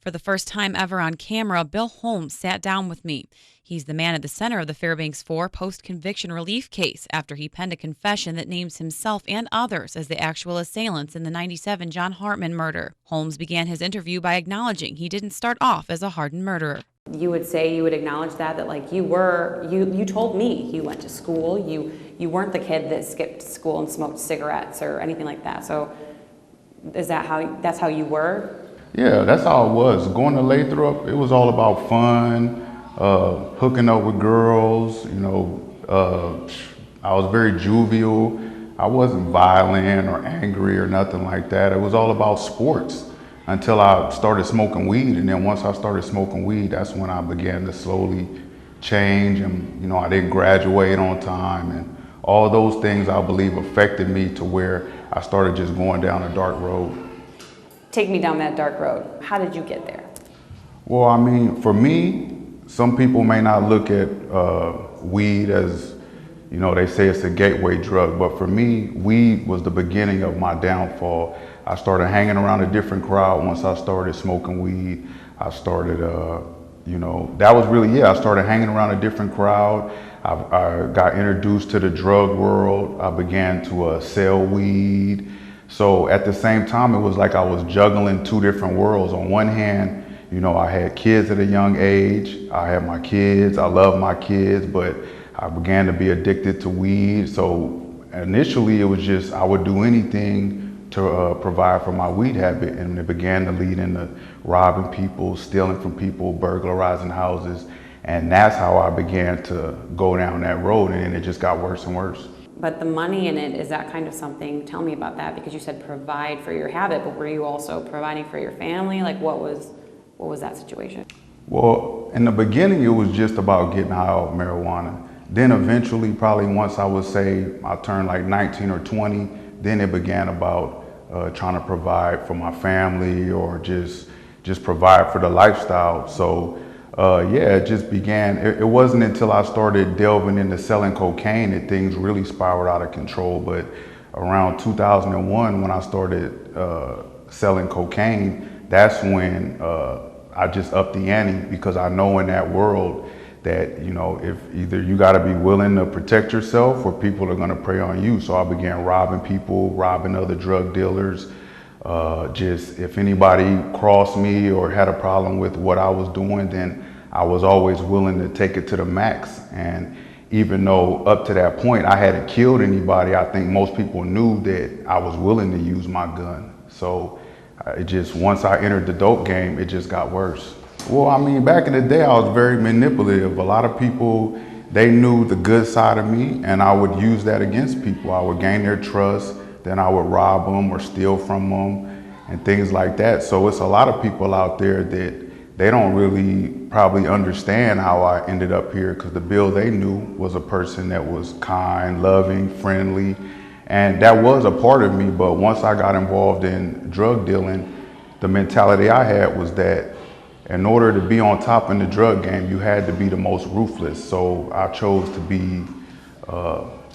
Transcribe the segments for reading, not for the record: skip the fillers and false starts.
For the first time ever on camera, Bill Holmes sat down with me. He's the man at the center of the Fairbanks Four post-conviction relief case after he penned a confession that names himself and others as the actual assailants in the '97 John Hartman murder. Holmes began his interview by acknowledging he didn't start off as a hardened murderer. You would say, you would acknowledge that like you told me you went to school, you weren't the kid that skipped school and smoked cigarettes or anything like that. So that's how you were? Yeah, that's how it was. Going to Lathrop, it was all about fun, hooking up with girls, I was very jovial. I wasn't violent or angry or nothing like that. It was all about sports until I started smoking weed. And then once I started smoking weed, that's when I began to slowly change. And, I didn't graduate on time. And all those things, I believe, affected me to where I started just going down a dark road. Take me down that dark road. How did you get there? Well, for me, some people may not look at weed as, they say it's a gateway drug, but for me, weed was the beginning of my downfall. I started hanging around a different crowd once I started smoking weed. I started, that was really, I started hanging around a different crowd. I got introduced to the drug world. I began to sell weed. So at the same time, it was like I was juggling two different worlds. On one hand, I had kids at a young age. I had my kids. I love my kids, but I began to be addicted to weed. So initially, it was just I would do anything to provide for my weed habit, and it began to lead into robbing people, stealing from people, burglarizing houses, and that's how I began to go down that road, and it just got worse and worse. But the money in it, is that kind of something, tell me about that, because you said provide for your habit, but were you also providing for your family? Like what was that situation? Well, in the beginning, it was just about getting high off marijuana. Then eventually, probably once I would say I turned like 19 or 20, then it began about trying to provide for my family or just provide for the lifestyle. So it just began. It wasn't until I started delving into selling cocaine that things really spiraled out of control. But around 2001, when I started selling cocaine, that's when I just upped the ante, because I know in that world that, if either you got to be willing to protect yourself or people are going to prey on you. So I began robbing people, robbing other drug dealers. Just if anybody crossed me or had a problem with what I was doing, then I was always willing to take it to the max. And even though up to that point I hadn't killed anybody, I think most people knew that I was willing to use my gun. So once I entered the dope game, it just got worse. Well, back in the day, I was very manipulative. A lot of people, they knew the good side of me, and I would use that against people. I would gain their trust, then I would rob them or steal from them and things like that. So it's a lot of people out there that they don't really probably understand how I ended up here, because the Bill they knew was a person that was kind, loving, friendly, and that was a part of me. But once I got involved in drug dealing, the mentality I had was that in order to be on top in the drug game, you had to be the most ruthless. So I chose to be,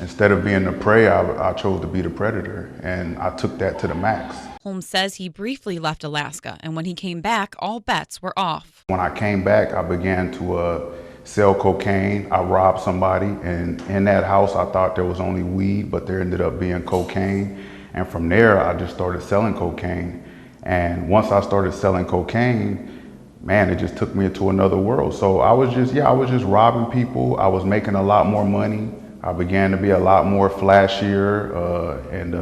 instead of being the prey, I chose to be the predator, and I took that to the max. Holmes says he briefly left Alaska, and when he came back, all bets were off. When I came back, I began to sell cocaine. I robbed somebody, and in that house, I thought there was only weed, but there ended up being cocaine. And from there, I just started selling cocaine. And once I started selling cocaine, man, it just took me into another world. So I was just robbing people. I was making a lot more money. I began to be a lot more flashier, and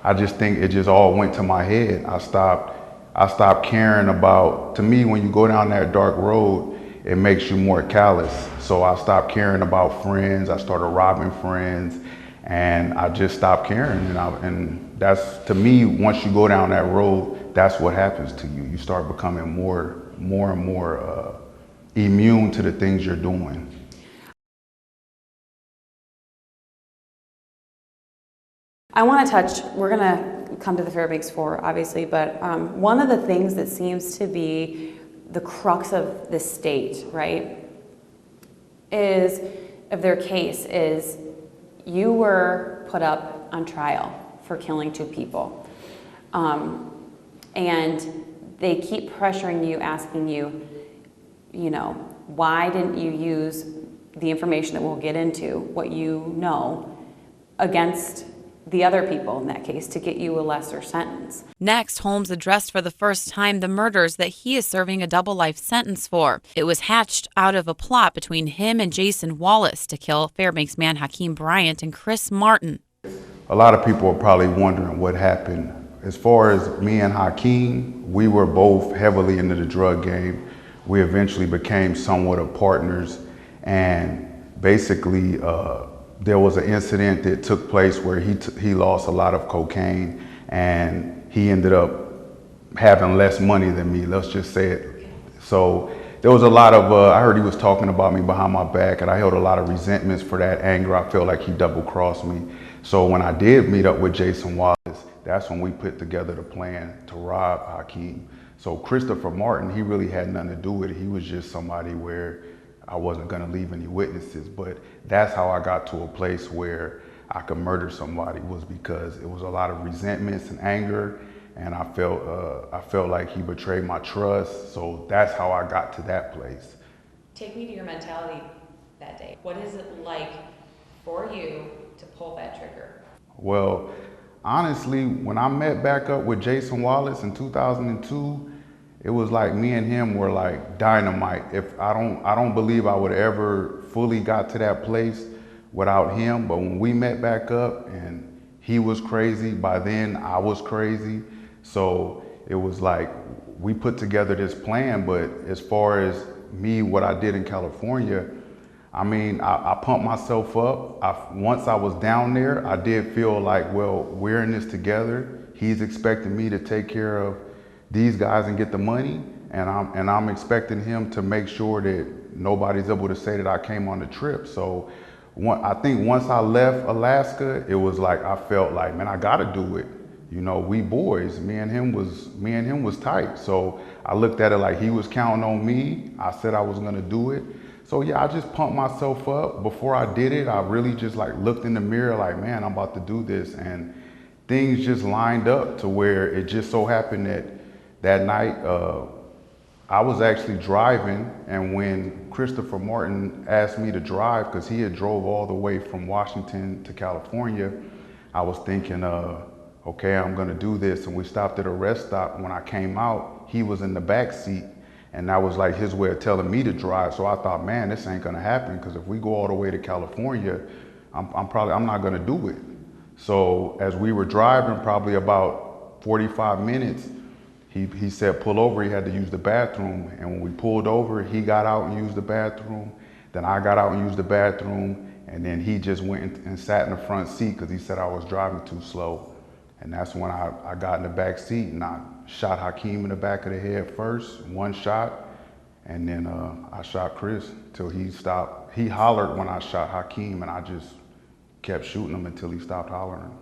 I just think it just all went to my head. I stopped caring about, to me, when you go down that dark road, it makes you more callous. So I stopped caring about friends. I started robbing friends, and I just stopped caring. And that's, to me, once you go down that road, that's what happens to you. You start becoming more and more immune to the things you're doing. I want to touch, we're going to come to the Fairbanks Four, obviously, but one of the things that seems to be the crux of this state, right, of their case is you were put up on trial for killing two people. And they keep pressuring you, asking you, you know, why didn't you use the information that we'll get into, what you know, against the other people in that case to get you a lesser sentence. Next, Holmes addressed for the first time the murders that he is serving a double life sentence for. It was hatched out of a plot between him and Jason Wallace to kill Fairbanks man Hakeem Bryant and Chris Martin. A lot of people are probably wondering what happened. As far as me and Hakeem, we were both heavily into the drug game. We eventually became somewhat of partners, and basically there was an incident that took place where he lost a lot of cocaine, and he ended up having less money than me, let's just say it. So there was a lot of, I heard he was talking about me behind my back, and I held a lot of resentments for that anger. I felt like he double-crossed me. So when I did meet up with Jason Wallace, that's when we put together the plan to rob Hakeem. So Christopher Martin, he really had nothing to do with it. He was just somebody where I wasn't gonna leave any witnesses, but that's how I got to a place where I could murder somebody, was because it was a lot of resentments and anger, and I felt like he betrayed my trust. So that's how I got to that place. Take me to your mentality that day. What is it like for you to pull that trigger? Well, honestly, when I met back up with Jason Wallace in 2002, it was like me and him were like dynamite. If I don't believe I would ever fully got to that place without him. But when we met back up and he was crazy, by then I was crazy. So it was like we put together this plan. But as far as me, what I did in California, I mean, I pumped myself up. Once I was down there, I did feel like, well, we're in this together. He's expecting me to take care of these guys and get the money, and I'm expecting him to make sure that nobody's able to say that I came on the trip. So I think once I left Alaska, it was like I felt like, man, I gotta do it. You know, we boys, me and him was tight. So I looked at it like he was counting on me. I said I was gonna do it. So yeah, I just pumped myself up. Before I did it, I really just like looked in the mirror like, man, I'm about to do this. And things just lined up to where it just so happened that night, I was actually driving, and when Christopher Martin asked me to drive, because he had drove all the way from Washington to California, I was thinking, okay, I'm gonna do this. And we stopped at a rest stop. When I came out, he was in the back seat, and that was like his way of telling me to drive. So I thought, man, this ain't gonna happen, because if we go all the way to California, I'm not gonna do it. So as we were driving probably about 45 minutes, he said, pull over, he had to use the bathroom. And when we pulled over, he got out and used the bathroom. Then I got out and used the bathroom. And then he just went and sat in the front seat because he said I was driving too slow. And that's when I got in the back seat and I shot Hakeem in the back of the head first, one shot. And then I shot Chris till he stopped. He hollered when I shot Hakeem, and I just kept shooting him until he stopped hollering.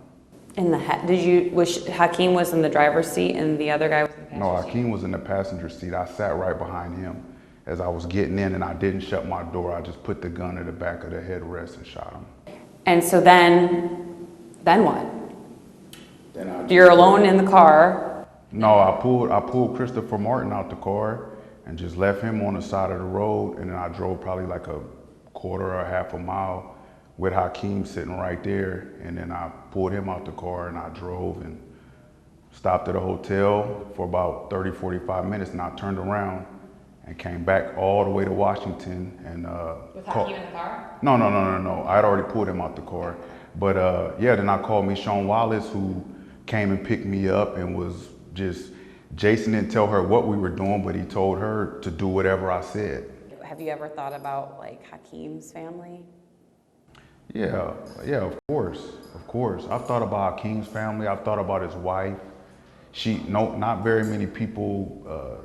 In the head, Hakeem was in the driver's seat and the other guy was in the passenger seat? No, Hakeem was in the passenger seat. I sat right behind him as I was getting in, and I didn't shut my door. I just put the gun in the back of the headrest and shot him. And so then what? You're alone in the car. No, I pulled Christopher Martin out the car and just left him on the side of the road, and then I drove probably like a quarter or half a mile with Hakeem sitting right there, and then I pulled him out the car and I drove and stopped at a hotel for about 30, 45 minutes, and I turned around and came back all the way to Washington. And with Hakeem in the car? No. I had already pulled him out the car. But yeah, then I called Michonne Wallace, who came and picked me up and was just, Jason didn't tell her what we were doing, but he told her to do whatever I said. Have you ever thought about like Hakeem's family? Yeah, of course. I've thought about Hakeem's family. I've thought about his wife. Not very many people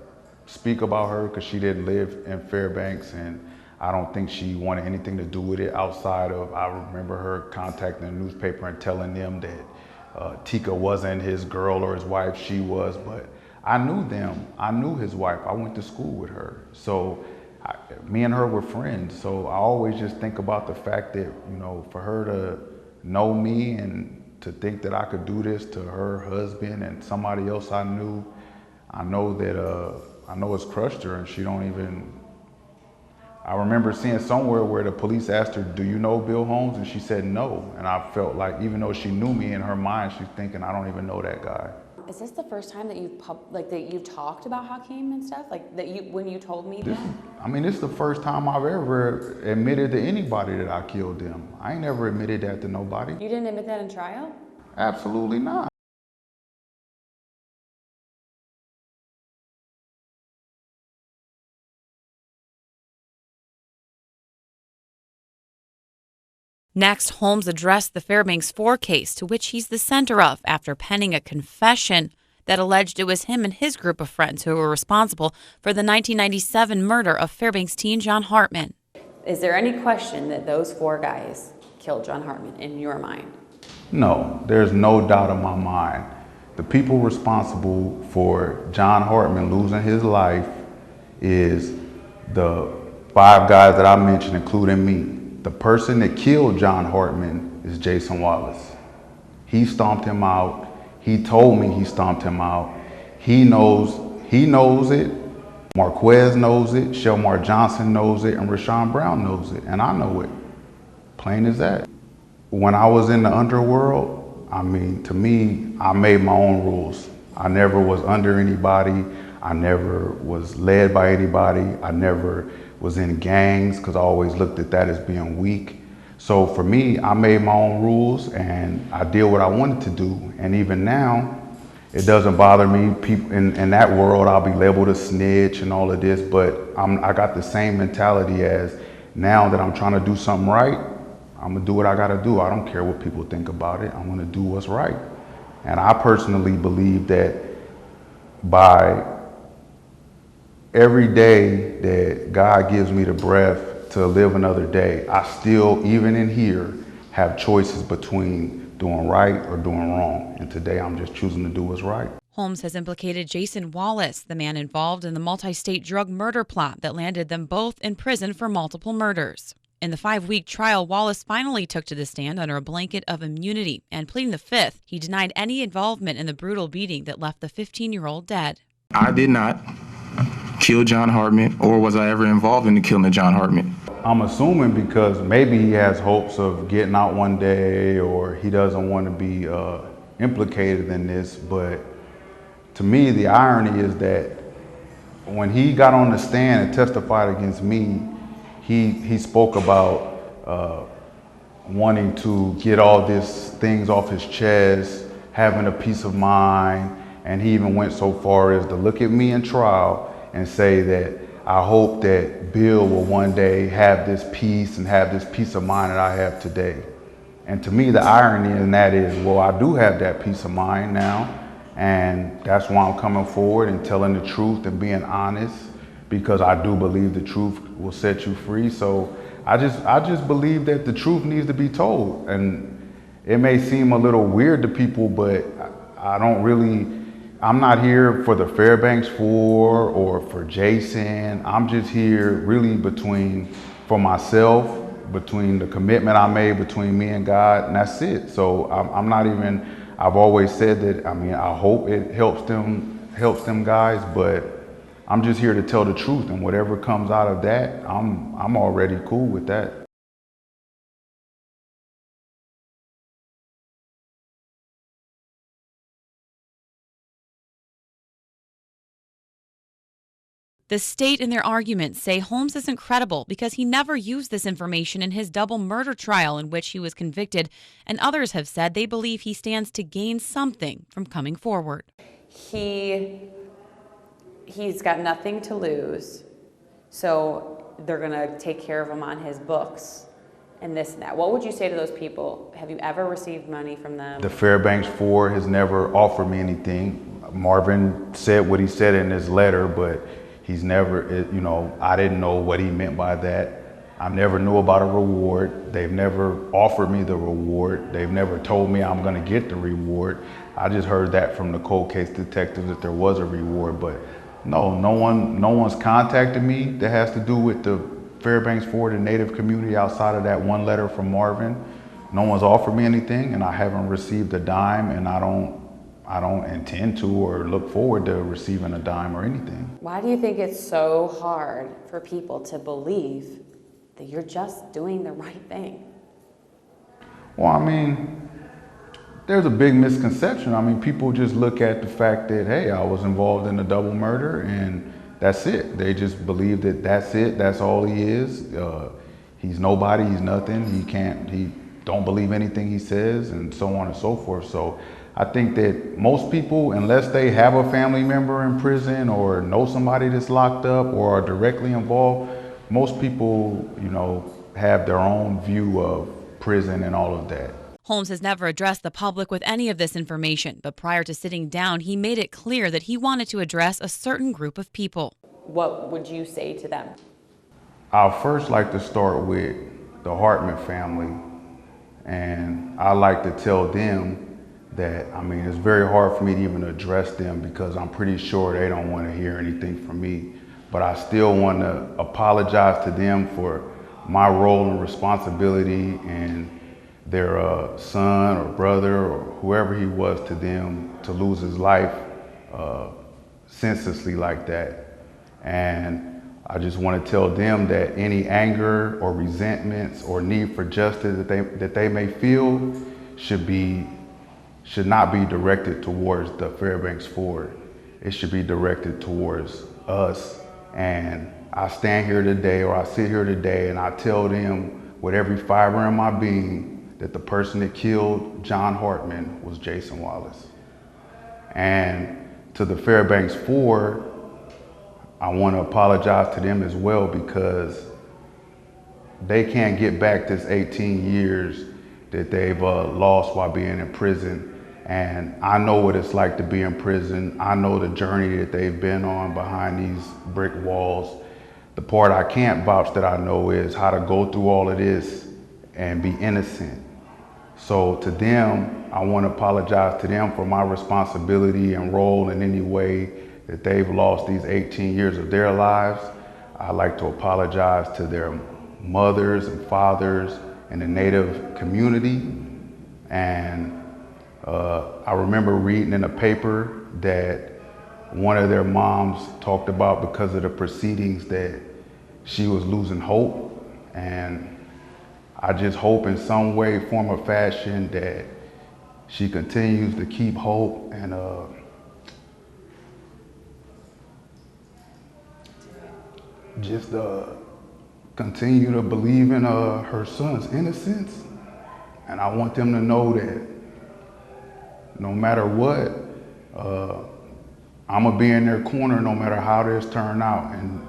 speak about her because she didn't live in Fairbanks, and I don't think she wanted anything to do with it outside of, I remember her contacting the newspaper and telling them that Tika wasn't his girl or his wife, she was, but I knew them. I knew his wife. I went to school with her. So me and her were friends, so I always just think about the fact that, you know, for her to know me and to think that I could do this to her husband and somebody else I knew, I know that, I know it's crushed her and she don't even, I remember seeing somewhere where the police asked her, do you know Bill Holmes? And she said no. And I felt like even though she knew me, in her mind, she's thinking, I don't even know that guy. Is this the first time that you've talked about Hakeem and stuff? Like that when you told me that? I mean, it's the first time I've ever admitted to anybody that I killed them. I ain't never admitted that to nobody. You didn't admit that in trial? Absolutely not. Next, Holmes addressed the Fairbanks Four case, to which he's the center of, after penning a confession that alleged it was him and his group of friends who were responsible for the 1997 murder of Fairbanks teen John Hartman. Is there any question that those 4 guys killed John Hartman in your mind? No, there's no doubt in my mind. The people responsible for John Hartman losing his life is the 5 guys that I mentioned, including me. The person that killed John Hartman is Jason Wallace. He stomped him out. He told me he stomped him out. He knows it. Marquez knows it. Shelmar Johnson knows it. And Rashawn Brown knows it. And I know it. Plain as that. When I was in the underworld, I mean, to me, I made my own rules. I never was under anybody. I never was led by anybody. I never was in gangs, because I always looked at that as being weak. So for me, I made my own rules and I did what I wanted to do. And even now, it doesn't bother me. People in that world, I'll be labeled a snitch and all of this, but I got the same mentality as now that I'm trying to do something right, I'm gonna do what I gotta do. I don't care what people think about it. I'm gonna do what's right. And I personally believe that by every day that God gives me the breath to live another day, I still, even in here, have choices between doing right or doing wrong. And today I'm just choosing to do what's right. Holmes has implicated Jason Wallace, the man involved in the multi-state drug murder plot that landed them both in prison for multiple murders. In the 5-week trial, Wallace finally took to the stand under a blanket of immunity, and pleading the fifth, he denied any involvement in the brutal beating that left the 15-year-old dead. I did not kill John Hartman, or was I ever involved in the killing of John Hartman? I'm assuming because maybe he has hopes of getting out one day, or he doesn't want to be implicated in this. But to me, the irony is that when he got on the stand and testified against me, he spoke about wanting to get all these things off his chest, having a peace of mind, and he even went so far as to look at me in trial and say that I hope that Bill will one day have this peace and have this peace of mind that I have today. And to me, the irony in that is, well, I do have that peace of mind now, and that's why I'm coming forward and telling the truth and being honest, because I do believe the truth will set you free. So I just believe that the truth needs to be told. And it may seem a little weird to people, but I'm not here for the Fairbanks Four or for Jason. I'm just here really for myself, between the commitment I made between me and God, and that's it. So I've always said that, I mean, I hope it helps them guys, but I'm just here to tell the truth, and whatever comes out of that, I'm already cool with that. The state in their arguments say Holmes isn't credible because he never used this information in his double murder trial in which he was convicted, and others have said they believe he stands to gain something from coming forward. He's got nothing to lose, so they're gonna take care of him on his books and this and that. What would you say to those people? Have you ever received money from them? The Fairbanks Four has never offered me anything. Marvin said what he said in his letter, but he's never, I didn't know what he meant by that. I never knew about a reward. They've never offered me the reward. They've never told me I'm gonna get the reward. I just heard that from the cold case detective that there was a reward, but no one's contacted me that has to do with the Fairbanks Four, the Native community, outside of that one letter from Marvin. No one's offered me anything, and I haven't received a dime, and I I don't intend to or look forward to receiving a dime or anything. Why do you think it's so hard for people to believe that you're just doing the right thing? Well, I mean, there's a big misconception. I mean, people just look at the fact that, hey, I was involved in a double murder and that's it. They just believe that that's it, that's all he is. He's nobody, he's nothing, he don't believe anything he says, and so on and so forth. So I think that most people, unless they have a family member in prison or know somebody that's locked up or are directly involved, most people, have their own view of prison and all of that. Holmes has never addressed the public with any of this information, but prior to sitting down, he made it clear that he wanted to address a certain group of people. What would you say to them? I'd first like to start with the Hartman family, and I like to tell them that, it's very hard for me to even address them because I'm pretty sure they don't want to hear anything from me. But I still want to apologize to them for my role and responsibility and their son or brother or whoever he was to them to lose his life senselessly like that. And I just want to tell them that any anger or resentments or need for justice that they may feel should not be directed towards the Fairbanks Four. It should be directed towards us. And I stand here today, or I sit here today, and I tell them with every fiber in my being that the person that killed John Hartman was Jason Wallace. And to the Fairbanks Four, I want to apologize to them as well because they can't get back this 18 years that they've lost while being in prison. And I know what it's like to be in prison. I know the journey that they've been on behind these brick walls. The part I can't vouch that I know is how to go through all of this and be innocent. So to them, I want to apologize to them for my responsibility and role in any way that they've lost these 18 years of their lives. I'd like to apologize to their mothers and fathers in the Native community. And I remember reading in a paper that one of their moms talked about because of the proceedings that she was losing hope. And I just hope in some way, form, or fashion that she continues to keep hope and just continue to believe in her son's innocence. And I want them to know that no matter what, I'm gonna be in their corner no matter how this turn out. And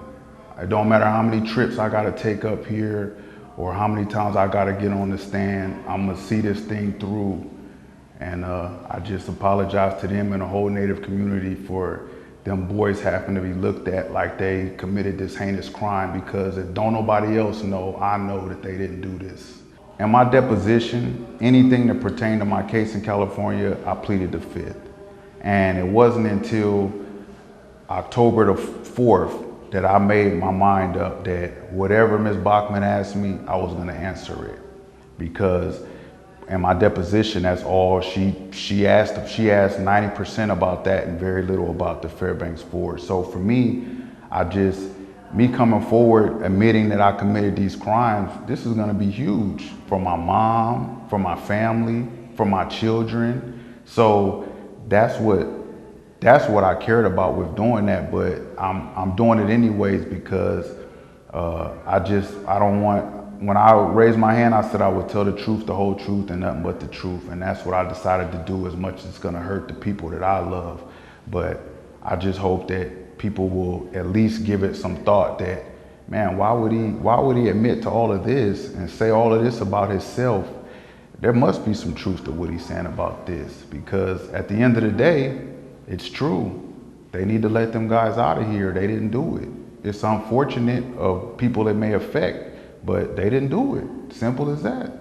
it don't matter how many trips I gotta take up here or how many times I gotta get on the stand, I'm gonna see this thing through. And I just apologize to them and the whole Native community for them boys having to be looked at like they committed this heinous crime, because if don't nobody else know, I know that they didn't do this. In my deposition, anything that pertained to my case in California, I pleaded the fifth. And it wasn't until October the 4th that I made my mind up that whatever Ms. Bachman asked me, I was gonna answer it. Because in my deposition, that's all she asked. She asked 90% about that and very little about the Fairbanks Four. So for me, me coming forward, admitting that I committed these crimes, this is gonna be huge for my mom, for my family, for my children. So that's what I cared about with doing that, but I'm doing it anyways because I don't want, when I raised my hand, I said I would tell the truth, the whole truth, and nothing but the truth. And that's what I decided to do, as much as it's gonna hurt the people that I love. But I just hope that people will at least give it some thought that, man, why would he admit to all of this and say all of this about himself? There must be some truth to what he's saying about this, because at the end of the day, it's true. They need to let them guys out of here. They didn't do it. It's unfortunate of people it may affect, but they didn't do it. Simple as that.